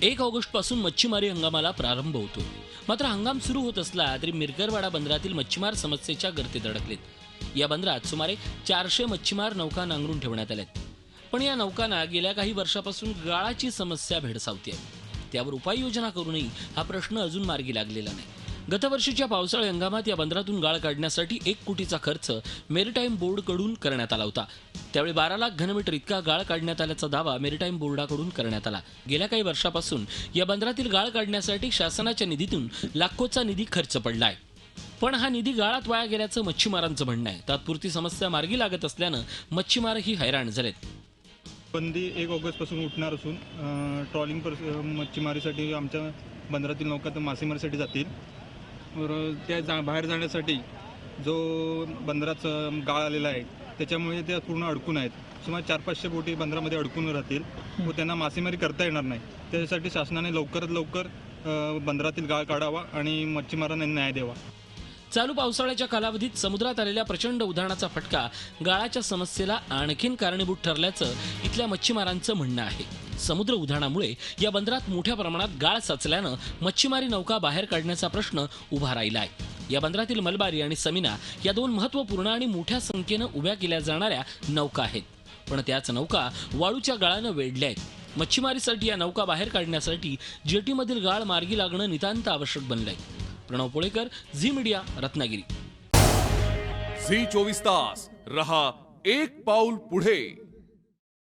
1 ऑगस्टपासून मच्छीमारी हंगामाला प्रारंभ होतो. मात्र हंगाम सुरू होत असला तरी मिरकरवाडा बंदरातील मच्छीमार समस्येच्या गर्तेत अडकलेत. या बंदरात सुमारे 400 मच्छीमार नौका नांगरून ठेवण्यात आल्यात. पण या नौकांना गेल्या काही वर्षापासून गाळाची समस्या भेडसावते. त्यावर उपाययोजना करूनही हा प्रश्न अजून मार्गी लागलेला नाही. गतवर्षीच्या पावसाळी हंगामात या बंदरातून गाळ काढण्यासाठी 1 कोटीचा खर्च मेरिटाईम बोर्डकडून करण्यात आला होता. त्यावेळी 12 लाख घनमीटर इतका गाळ काढण्यात आल्याचा दावा मेरिटाईम बोर्डाकडून करण्यात आला. गेल्या काही वर्षापासून या बंदरातील गाळ काढण्यासाठी शासनाच्या निधीतून लाखोचा निधी खर्च पडलाय. पण हा निधी गाळात वाया गेल्याचं मच्छीमारांचं म्हणणं आहे. तात्पुरती समस्या मार्गी लागत असल्यानं मच्छीमारही हैराण झालेत. बंदी 1 ऑगस्टपासून उठणार असून ट्रॉलिंग मच्छीमारीसाठी आमच्या बंदरातील नौका तर मासेमारीसाठी जातील. त्या बाहेर जाण्यासाठी जो बंदराचा गाळ आलेला आहे त्याच्यामुळे त्या पूर्ण अडकून आहेत. सुमारे 400-500 बोटी बंदरामध्ये अडकून राहतील व त्यांना मासेमारी करता येणार नाही. त्यासाठी शासनाने लवकरात लवकर बंदरातील गाळ काढावा आणि मच्छीमारांना न्याय द्यावा. चालू पावसाळ्याच्या कालावधीत समुद्रात आलेल्या प्रचंड उधाणाचा फटका गाळाच्या समस्येला आणखीन कारणीभूत ठरल्याचं इथल्या मच्छीमारांचं म्हणणं आहे. समुद्र उधाणामुळे या बंदरात मोठ्या प्रमाणात गाळ साचल्यानं मच्छीमारी नौका बाहेर काढण्याचा प्रश्न उभा राहिला आहे. या बंदरातील मलबारी आणि समिना या 2 महत्त्वपूर्ण आणि मोठ्या संख्येनं उभ्या केल्या जाणाऱ्या नौका आहेत. पण त्याच नौका वाळूच्या गाळानं वेढल्या आहेत. मच्छीमारीसाठी या नौका बाहेर काढण्यासाठी जेटीमधील गाळ मार्गी लागणं नितांत आवश्यक बनलंय. प्रणव पोळेकर, झी मीडिया, रत्नागिरी. झी 24 तास रहा एक पाऊल पुढे.